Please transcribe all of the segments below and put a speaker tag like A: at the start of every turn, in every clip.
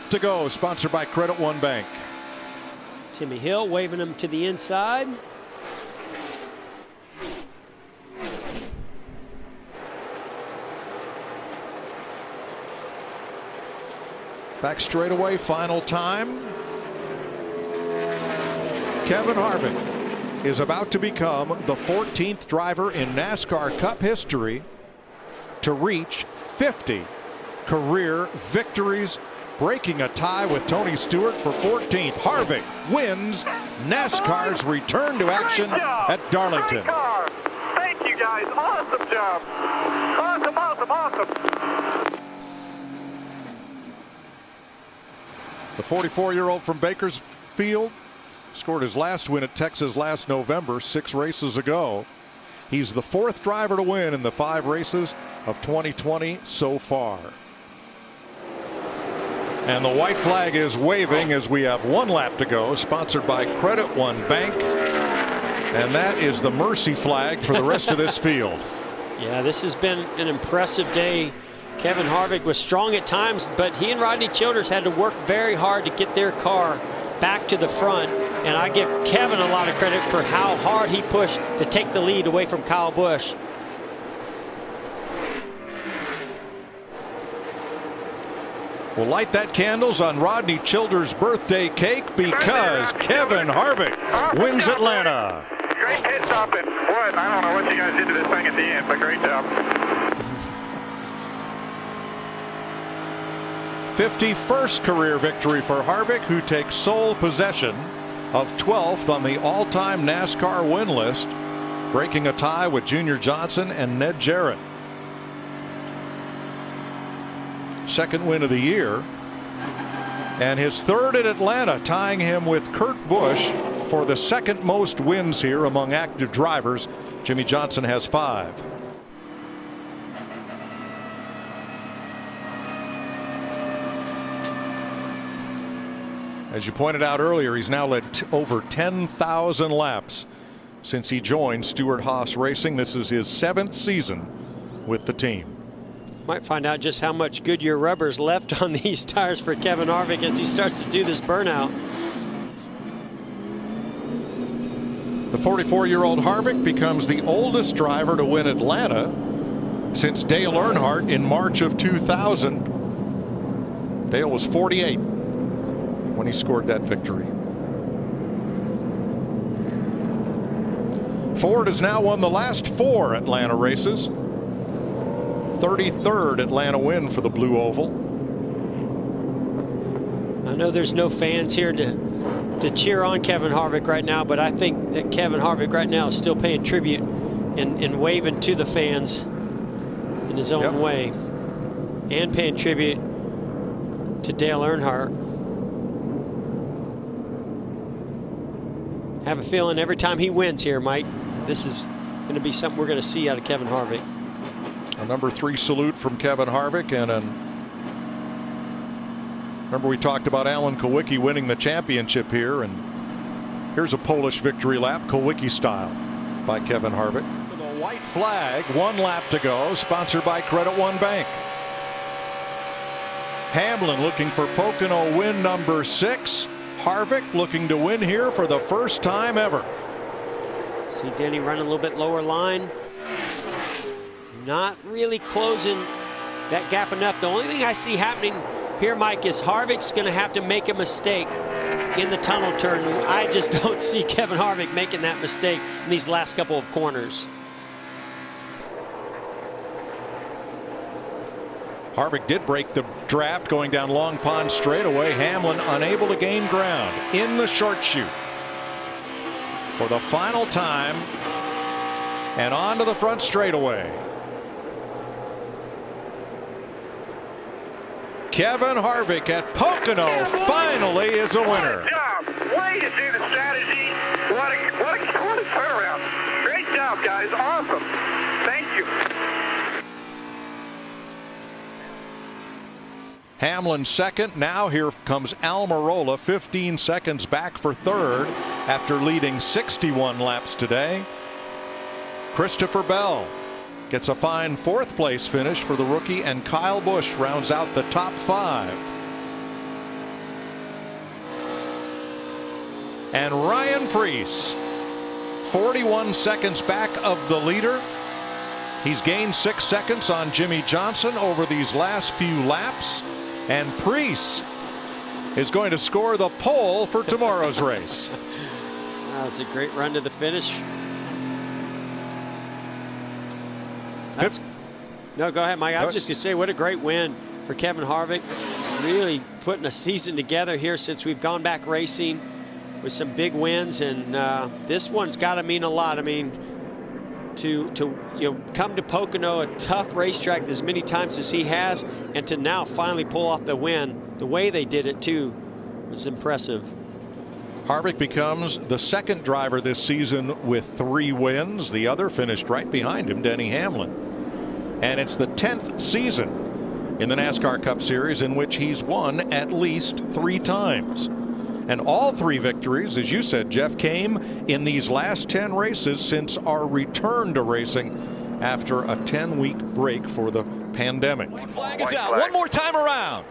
A: lap to go, sponsored by Credit One Bank.
B: Timmy Hill waving him to the inside.
A: Back straightaway, final time. Kevin Harvick is about to become the 14th driver in NASCAR Cup history to reach 50 career victories, breaking a tie with Tony Stewart for 14th. Harvick wins NASCAR's return to action at Darlington.
C: Thank you guys, awesome job. Awesome, awesome, awesome.
A: The 44-year-old from Bakersfield scored his last win at Texas last November, 6 races ago. He's the 4th driver to win in the 5 races of 2020 so far. And the white flag is waving as we have 1 lap to go, sponsored by Credit One Bank. And that is the mercy flag for the rest of this field.
B: Yeah, this has been an impressive day. Kevin Harvick was strong at times, but he and Rodney Childers had to work very hard to get their car back to the front. And I give Kevin a lot of credit for how hard he pushed to take the lead away from Kyle Busch.
A: We'll light that candles on Rodney Childers' birthday cake because Kevin Harvick wins Atlanta.
C: Great pit stop and what? I don't know what you guys did to this thing at the end, but great job.
A: 51st career victory for Harvick, who takes sole possession of 12th on the all-time NASCAR win list, breaking a tie with Junior Johnson and Ned Jarrett. 2nd win of the year, and his 3rd at Atlanta, tying him with Kurt Busch for the 2nd most wins here among active drivers. Jimmy Johnson has 5. As you pointed out earlier, he's now led over 10,000 laps since he joined Stewart-Haas Racing. This is his 7th season with the team.
B: Might find out just how much Goodyear rubber's left on these tires for Kevin Harvick as he starts to do this burnout.
A: The 44-year-old Harvick becomes the oldest driver to win Atlanta since Dale Earnhardt in March of 2000. Dale was 48 when he scored that victory. Ford has now won the last 4 Atlanta races. 33rd Atlanta win for the Blue Oval.
B: I know there's no fans here to cheer on Kevin Harvick right now, but I think that Kevin Harvick right now is still paying tribute and waving to the fans in his own way, and paying tribute to Dale Earnhardt. I have a feeling every time he wins here, Mike, this is going to be something we're going to see out of Kevin Harvick.
A: A number 3 salute from Kevin Harvick, and remember we talked about Alan Kulwicki winning the championship here, and here's a Polish victory lap, Kulwicki style, by Kevin Harvick. The white flag, 1 lap to go, sponsored by Credit One Bank. Hamlin looking for Pocono win number 6. Harvick looking to win here for the first time ever.
B: See Denny running a little bit lower line. Not really closing that gap enough. The only thing I see happening here, Mike, is Harvick's going to have to make a mistake in the tunnel turn. I just don't see Kevin Harvick making that mistake in these last couple of corners.
A: Harvick did break the draft going down Long Pond straightaway. Hamlin unable to gain ground in the short chute for the final time and onto the front straightaway. Kevin Harvick at Pocono finally is a winner.
C: Good job. Way to do the strategy. What a turnaround. Great job, guys. Awesome. Thank you.
A: Hamlin 2nd. Now here comes Almirola, 15 seconds back for 3rd after leading 61 laps today. Christopher Bell gets a fine 4th place finish for the rookie, and Kyle Busch rounds out the top 5. And Ryan Preece, 41 seconds back of the leader. He's gained 6 seconds on Jimmy Johnson over these last few laps. And Preece is going to score the pole for tomorrow's race.
B: That was a great run to the finish. No, go ahead, Mike. I was just going to say, what a great win for Kevin Harvick. Really putting a season together here since we've gone back racing with some big wins. And this one's got to mean a lot. I mean, to come to Pocono, a tough racetrack as many times as he has, and to now finally pull off the win, the way they did it too, was impressive.
A: Harvick becomes the second driver this season with 3 wins. The other finished right behind him, Denny Hamlin. And it's the 10th season in the NASCAR Cup Series in which he's won at least 3 times. And all 3 victories, as you said, Jeff, came in these last 10 races since our return to racing after a 10-week break for the pandemic.
D: Flag is out. One more time around.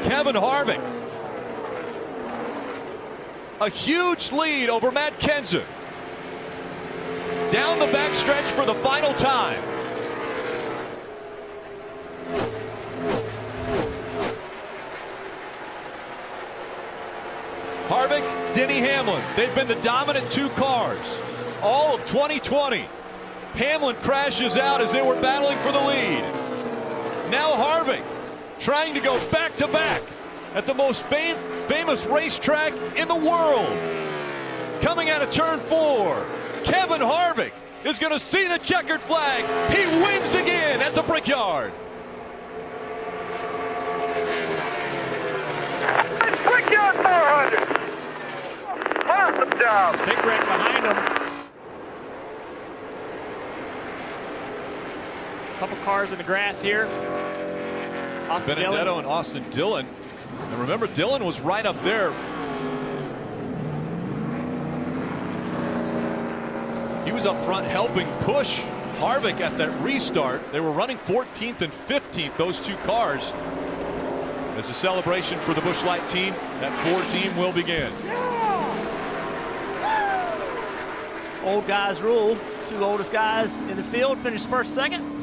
D: Kevin Harvick. A huge lead over Matt Kenseth. Down the backstretch for the final time. Harvick, Denny Hamlin. They've been the dominant 2 cars all of 2020. Hamlin crashes out as they were battling for the lead. Now Harvick trying to go back-to-back at the most famous racetrack in the world. Coming out of turn 4, Kevin Harvick is going to see the checkered flag. He wins again at the Brickyard.
C: Brickyard 400. Awesome job.
E: Big red behind him. Couple cars in the grass here. Austin
D: Benedetto
E: Dillon.
D: and Austin Dillon. And remember, Dillon was right up there. He was up front helping push Harvick at that restart. They were running 14th and 15th, those 2 cars. As a celebration for the Busch Light team, that 4 team will begin.
E: Old guys rule. 2 oldest guys in the field finished first, second.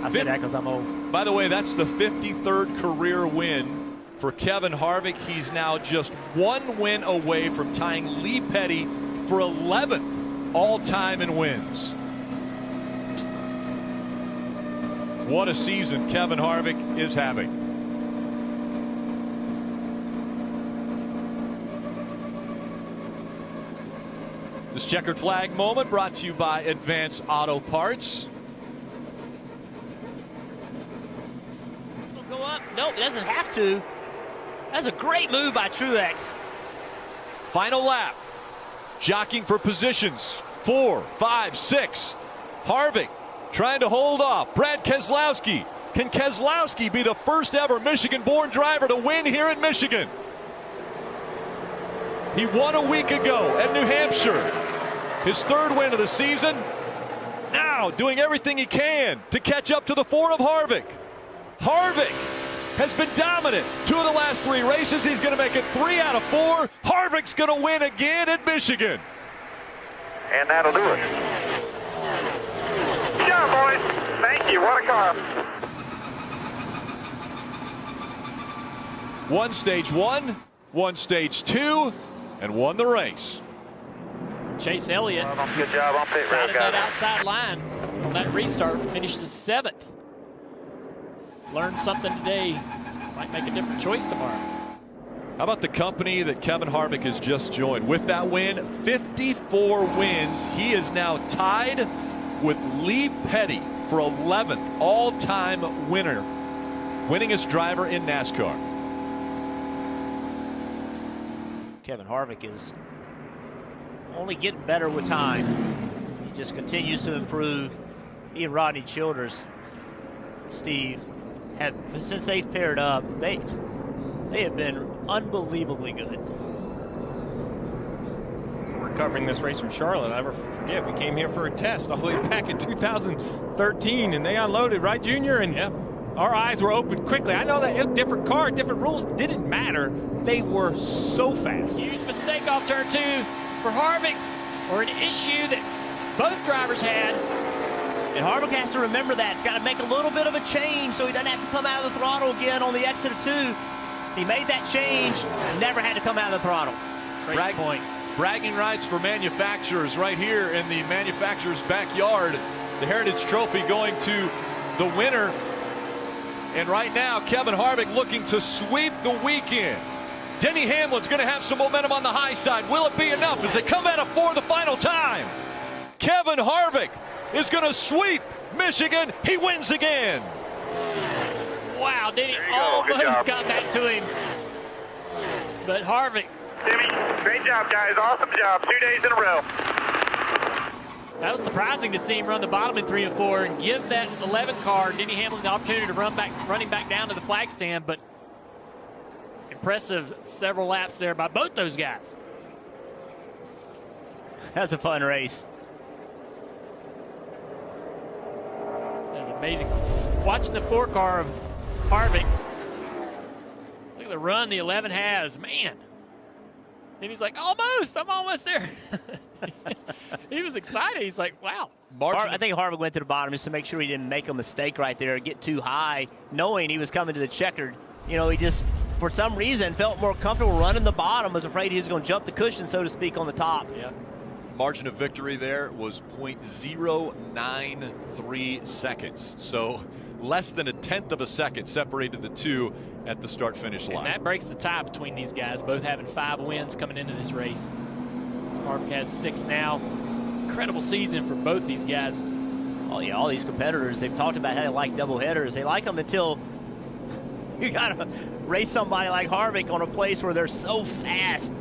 E: I say that because I'm old.
D: By the way, that's the 53rd career win for Kevin Harvick. He's now just 1 win away from tying Lee Petty for 11th all-time in wins. What a season Kevin Harvick is having. This checkered flag moment brought to you by Advance Auto Parts.
E: Go up. Nope, it doesn't have to. That's a great move by Truex.
D: Final lap. Jockeying for positions. 4, 5, 6. Harvick trying to hold off Brad Keselowski. Can Keselowski be the first ever Michigan-born driver to win here in Michigan? He won a week ago at New Hampshire. His 3rd win of the season. Now doing everything he can to catch up to the 4 of Harvick. Harvick has been dominant 2 of the last 3 races. He's going to make it 3 out of 4. Harvick's going to win again at Michigan.
C: And that'll do it. Good job, boys. Thank you. What a car.
D: 1 stage 1, 1 stage 2, and won the race.
E: Chase Elliott
C: Good job on pit road,
E: shot at that
C: guys.
E: outside line on that restart. Finishes 7th. Learned something today. Might make a different choice tomorrow.
D: How about the company that Kevin Harvick has just joined? With that win, 54 wins. He is now tied with Lee Petty for 11th all-time winner, winningest driver in NASCAR.
F: Kevin Harvick is only getting better with time. He just continues to improve. He and Rodney Childers, Steve, have, since they've paired up, they have been unbelievably good.
G: We're covering this race from Charlotte. I never forget, we came here for a test all the way back in 2013, and they unloaded, right, Junior? And our eyes were opened quickly. I know that it was different car, different rules, didn't matter. They were so fast.
B: Huge mistake off turn 2 for Harvick, or an issue that both drivers had.
F: And Harvick has to remember that. He's got to make a little bit of a change so he doesn't have to come out of the throttle again on the exit of 2. He made that change, never had to come out of the throttle.
D: Great point. Bragging rights for manufacturers right here in the manufacturer's backyard. The Heritage Trophy going to the winner. And right now, Kevin Harvick looking to sweep the weekend. Denny Hamlin's going to have some momentum on the high side. Will it be enough as they come at it for the final time? Kevin Harvick is going to sweep Michigan. He wins again.
B: Wow, Denny
C: There you go. Good
B: almost
C: job.
B: got back to him. But Harvick,
C: Timmy, great job, guys. Awesome job. 2 days in a row.
B: that was surprising to see him run the bottom in 3 and 4 and give that 11 car, Denny Hamlin, the opportunity to run him back down to the flag stand. But impressive several laps there by both those guys.
F: That's a fun race.
B: That's amazing. Watching the 4 car of Harvick. Look at the run the 11 has, man. And he's like, almost, I'm almost there. He was excited. He's like, wow.
F: I think Harvick went to the bottom just to make sure he didn't make a mistake right there, get too high, knowing he was coming to the checkered. You know, he just, for some reason, felt more comfortable running the bottom, was afraid he was going to jump the cushion, so to speak, on the top.
B: Yeah.
D: Margin of victory there was 0.093 seconds. So less than a tenth of a second separated the two at the start-finish line.
B: And that breaks the tie between these guys, both having 5 wins coming into this race. Harvick has 6 now. Incredible season for both these guys.
F: Oh, yeah, all these competitors, they've talked about how they like doubleheaders. They like them until you got to race somebody like Harvick on a place where they're so fast.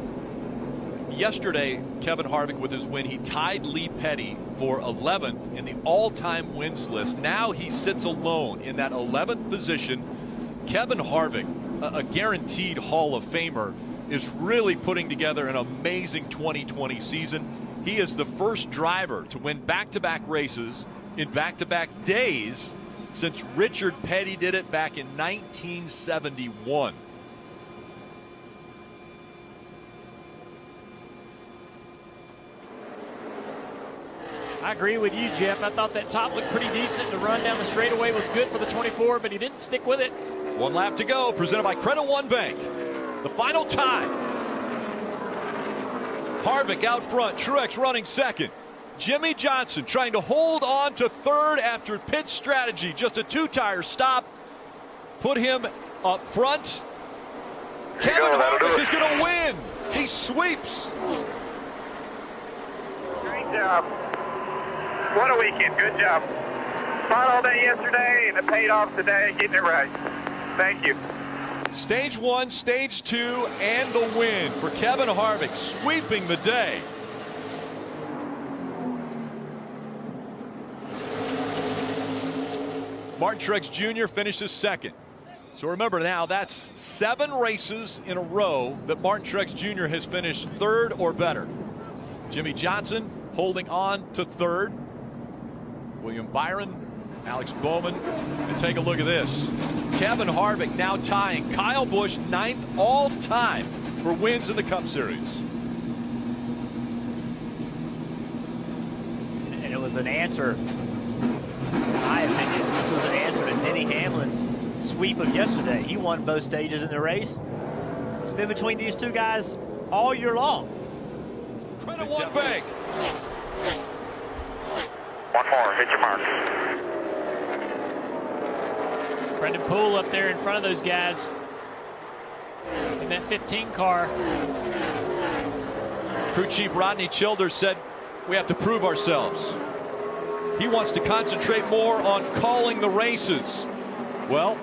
D: Yesterday, Kevin Harvick with his win, he tied Lee Petty for 11th in the all-time wins list. Now he sits alone in that 11th position. Kevin Harvick, a guaranteed Hall of Famer, is really putting together an amazing 2020 season. He is the first driver to win back-to-back races in back-to-back days since Richard Petty did it back in 1971.
B: I agree with you, Jeff. I thought that top looked pretty decent. The run down the straightaway was good for the 24, but he didn't stick with it.
D: 1 lap to go, presented by Credit One Bank. The final time. Harvick out front, Truex running second. Jimmy Johnson trying to hold on to third after pit strategy. Just a 2-tire stop. Put him up front. Kevin Harvick is going to win. He sweeps.
C: Great job. What a weekend. Good job. Fought all day yesterday, and it paid off today getting it right. Thank you.
D: Stage 1, Stage 2, and the win for Kevin Harvick, sweeping the day. Martin Truex Jr. finishes second. So remember now, that's 7 races in a row that Martin Truex Jr. has finished third or better. Jimmy Johnson holding on to third. William Byron, Alex Bowman, and take a look at this. Kevin Harvick now tying Kyle Busch 9th all-time for wins in the Cup Series.
F: And it was an answer, in my opinion, this was an answer to Denny Hamlin's sweep of yesterday. He won both stages in the race. It's been between these two guys all year long.
D: Credit One Bank.
C: 1 more. Hit your mark.
B: Brendan Poole up there in front of those guys in that 15 car.
D: Crew Chief Rodney Childers said, we have to prove ourselves. He wants to concentrate more on calling the races. Well,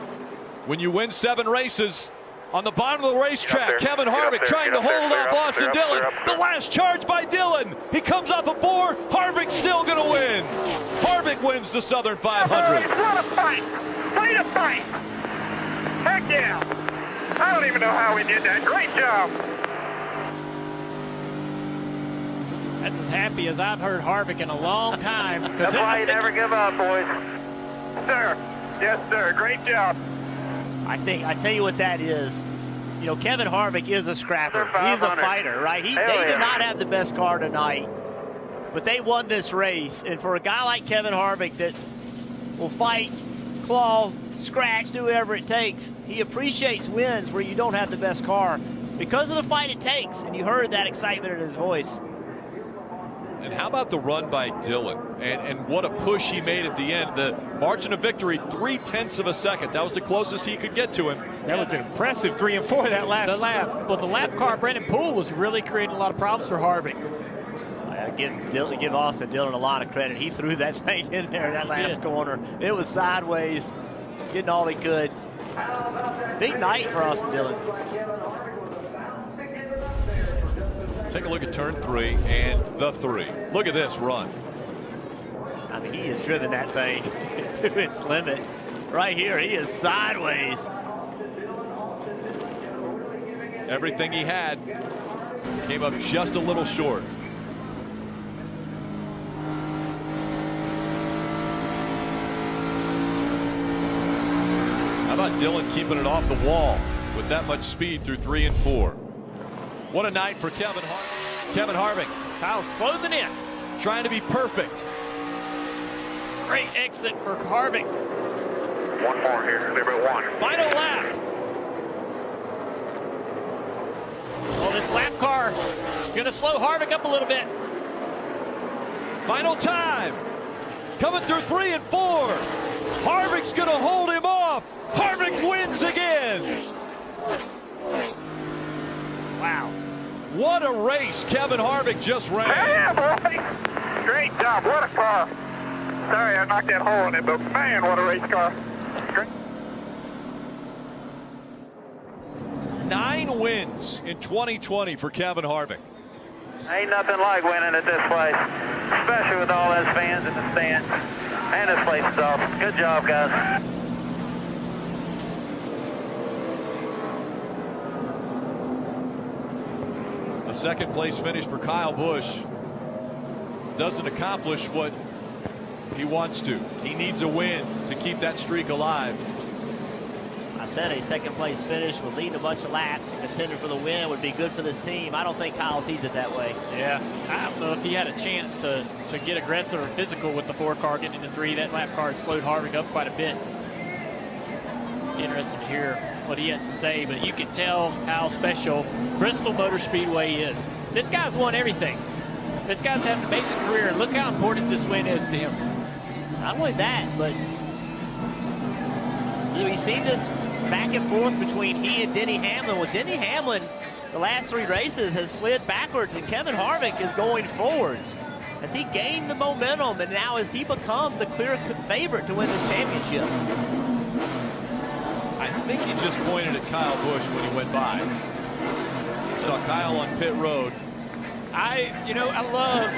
D: when you win 7 races, on the bottom of the racetrack, Kevin Harvick trying to hold up Austin Dillon. The last charge by Dillon. He comes off a 4. Harvick's still going to win. Harvick wins the Southern 500.
C: What a fight! Way to fight! Heck yeah! I don't even know how we did that. Great job!
B: That's as happy as I've heard Harvick in a long time.
C: That's why you never give up, boys. Sir, Yes, sir. Great job.
F: I tell you what that is. You know, Kevin Harvick is a scrapper.
C: Under
F: He's a
C: 500.
F: fighter, right? They
C: yeah.
F: did not have the best car tonight, but they won this race. And for a guy like Kevin Harvick that will fight, claw, scratch, do whatever it takes, he appreciates wins where you don't have the best car because of the fight it takes. And you heard that excitement in his voice.
D: And how about the run by Dillon? And what a push he made at the end. The margin of victory, 0.3 of a second. That was the closest he could get to him.
G: That was an impressive 3 and 4 that last lap. Well, the lap car, Brendan Poole, was really creating a lot of problems for Harvick.
F: I give Austin Dillon a lot of credit. He threw that thing in there, that last corner. It was sideways, getting all he could. Big night for Austin Dillon.
D: Take a look at turn 3 and the 3. Look at this run.
F: I mean, he has driven that thing to its limit. Right here, he is sideways.
D: Everything he had came up just a little short. How about Dillon keeping it off the wall with that much speed through 3 and 4? What a night for Kevin Harvick. Kevin Harvick.
G: Kyle's closing in.
D: Trying to be perfect.
G: Great exit for Harvick.
C: One more here. Leave it one.
D: Final lap.
G: Well, this lap car is going to slow Harvick up a little bit.
D: Final time. Coming through 3 and 4. Harvick's going to hold him off. Harvick wins again.
G: Wow.
D: What a race Kevin Harvick just ran.
C: Yeah, boy. Great job. What a car. Sorry I knocked that hole in it, but man, what a race car. Great.
D: 9 wins in 2020 for Kevin Harvick.
C: Ain't nothing like winning at this place, especially with all those fans in the stands. And this place is awesome. Good job, guys.
D: A second place finish for Kyle Busch doesn't accomplish what he wants to. He needs a win to keep that streak alive.
F: I said a second place finish would lead a bunch of laps and contender for the win would be good for this team. I don't think Kyle sees it that way.
G: Yeah, I don't know if he had a chance to get aggressive or physical with the 4 car getting into 3. That lap car had slowed Harvick up quite a bit. Interesting to hear what he has to say, but you can tell how special Bristol Motor Speedway is. This guy's won everything. This guy's had an amazing career, and look how important this win is to him.
F: Not only that, but we've seen this back and forth between he and Denny Hamlin. With Denny Hamlin, the last 3 races has slid backwards, and Kevin Harvick is going forwards. Has he gained the momentum, and now has he become the clear favorite to win this championship?
D: I think he just pointed at Kyle Busch when he went by. Saw Kyle on pit road.
G: I love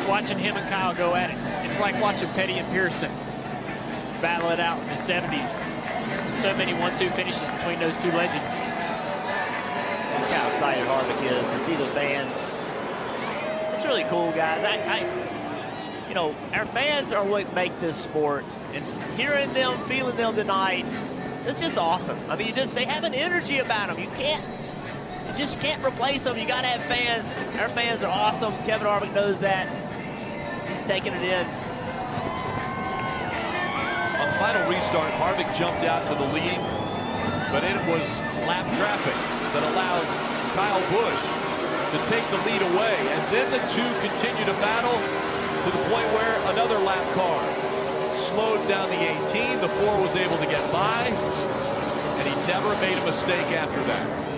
G: watching him and Kyle go at it. It's like watching Petty and Pearson battle it out in the 70s. So many 1-2 finishes between those 2 legends.
F: Look how excited Harvick is to see the fans. It's really cool, guys. Our fans are what make this sport, and hearing them, feeling them tonight, it's just awesome. I mean, they have an energy about them. You just can't replace them. You got to have fans. Our fans are awesome. Kevin Harvick knows that. He's taking it in.
D: On the final restart, Harvick jumped out to the lead, but it was lap traffic that allowed Kyle Busch to take the lead away, and then the 2 continue to battle to the point where another lap car slowed down the 18. The 4 was able to get by, and he never made a mistake after that.